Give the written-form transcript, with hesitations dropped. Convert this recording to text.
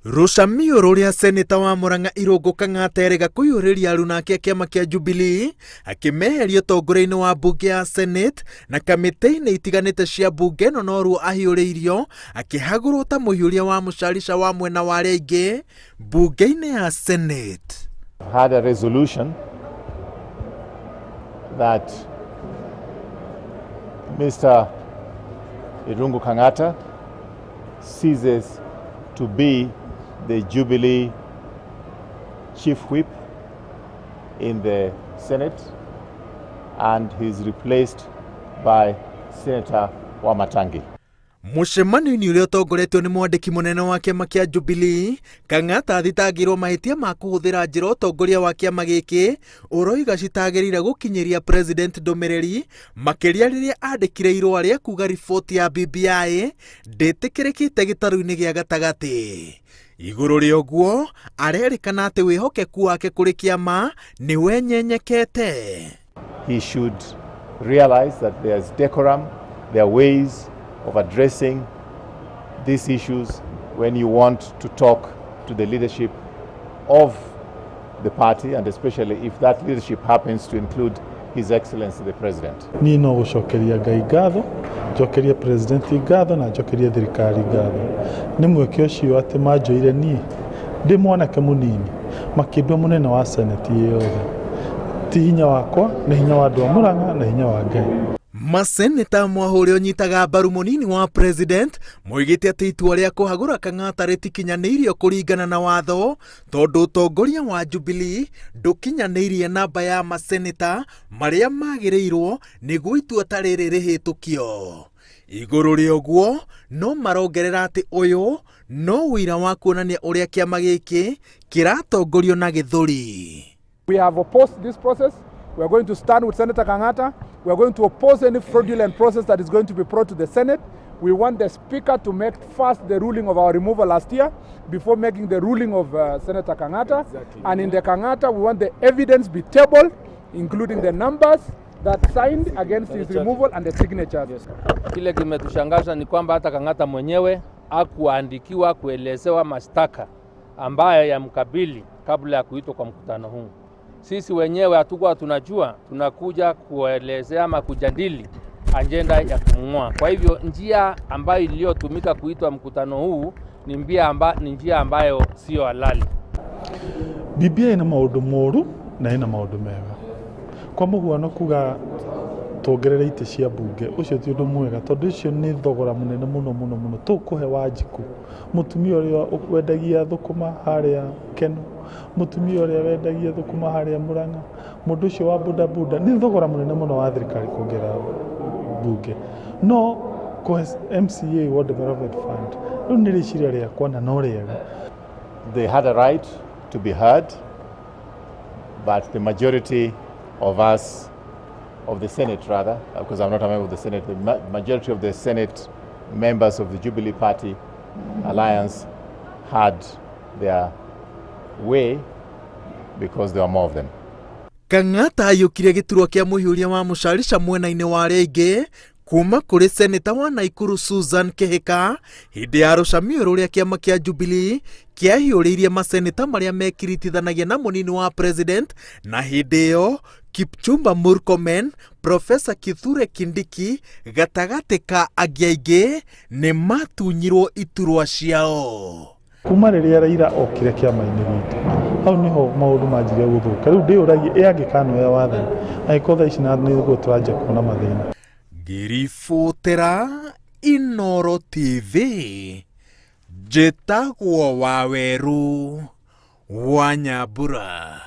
Rucamio ruria seneta wa Murang'a Irungu Kang'ata erega kũiyũrĩria aruna ake kĩama kĩa Jubilee akĩmeheria ũtongoria-inĩ wa mbunge ya Senate na kamĩtĩ-inĩ itiganĩte cia mbunge no noruo ahiũrĩirio akĩhagũrwo ta mũhiũria wa mũcarica wa mwena wa arĩa aingĩ mbunge-inĩ ya Senate. Had a resolution that Mr. Irungu Kang'ata ceases to be the Jubilee chief whip in the Senate and he's replaced by Senator Wamatangi. Mũcemanio-inĩ ũrĩa ũtongoretio nĩ mwandĩki mũnene wa kĩama kĩa Jubilee, Kang'ata athitangĩirwo mahĩtia ma kũhũthĩra njĩra ũtongoria wa kĩama gĩkĩ ũroiga citagĩrĩire gũkinyĩria president ndũmĩrĩri makĩria rĩrĩa andĩkire irũa rĩa kuga riboti ya BBI ndĩtĩkĩrĩkĩte gĩtarũ-inĩ gĩa gatagatĩ. Igũrũ rĩa ũguo arerĩkana atĩ wĩhokeku wake kũrĩ kĩama nĩ wenyenyekete. He should realize that there's decorum, there are ways of addressing these issues when you want to talk to the leadership of the party, and especially if that leadership happens to include His Excellency the President. Ni no gũcokeria Ngai ngatho, njokeria President ngatho na njokeria thirikari ngatho. Nĩ mweke ũcio atĩ manjoire niĩ ndĩ mwanake mũnini makĩndwo mũnene wa Senate yothe. Ti hinya wakwa, nĩ hinya wa andũ a Murang'a na hinya wa Ngai. Maseneta mwahũrĩ ũnyitaga mbaru mũnini wa president moigĩte atĩ itua rĩa kũhagũra Kang'ata rĩtikinyanĩirio kũringana na watho tondũ ũtongoria wa Jubilee ndũkinyanĩirie namba ya maseneta marĩa magĩrĩirwo nĩguo itua ta rĩrĩ rĩhĩtũkio. Igũrũ rĩa ũguo no marongerera atĩ ũyũ no ũira wa kuonania ũrĩa kĩama gĩkĩ kĩratongorio na gĩthũri. We have opposed this process. We are going to stand with Senator Kang'ata. We are going to oppose any fraudulent process that is going to be brought to the Senate. We want the Speaker to make first the ruling of our removal last year before making the ruling of Senator Kang'ata. Exactly. And in the Kang'ata, we want the evidence be tabled, including the numbers that signed against his removal and the signatures. Yes. Kile kimetushangaza ni kwamba hata Kang'ata mwenyewe hakuandikiwa kuelezewa mashtaka ambayo yamkabili kabla ya kuitwa kwa mkutano huu. Sisi wenyewe hatukuwa tunajua, tunakuja kuelezea ama kujadili ajenda ya kumng'oa. Kwa hivyo njia ambayo iliyotumika kuitwa mkutano huu ni njia ambayo sio halali. BBI ina maũndũ moru na ina maũndũ mega. Kwa mũhuano kuga tuongerere itĩ cia mbunge ũcio ti ũndũ mwega tondũ ũcio nĩ thogora mũnene mũno tũkũhe Wanjiku mũtumia ũrĩa wendagia thũkũma harĩa Keno, mũtumia ũrĩa wendagia thũkũma harĩa Murang'a, mũndũ ũcio wa bodaboda nĩ thogora mũnene mũno wa thirikari kuongerera mbunge no kũhe MCA World Development Fund rĩu nĩ rĩciria rĩakwa na no rĩega. They had a right to be heard, but the majority of us of the Senate rather, because I'm not a member of the Senate, the majority of the Senate members of the Jubilee Party Alliance had their way because there were more of them. Kang'ata ayũkire gĩturwa kĩa mũhiũria wa mũcarica mwena-inĩ wa arĩa aingĩ kuma kũrĩ seneta wa Naikuru Susan Kĩhĩka hĩndĩ ya rũcamio rũrĩa kĩama kĩa Jubilee kĩahiũrĩirie maseneta marĩa mekiritithanagia na mũnini wa president na hĩndĩ ĩyo Kipchumba Murkomen, Professor Kithure Kindiki gatagatĩ ka angĩ aingĩ nĩ matunyirwo iturwa ciao. Kuma rĩrĩa Raila okire kĩama-inĩ gitũ hau niho maũndũ manjire gũthũka. Rĩu ndĩũragia angĩkanoya wathani angĩkorwo thaa ici nĩguo tũranjia kuona mathĩna. Ngĩribotera Inooro TV njĩtagwo Waweru wa Nyambura.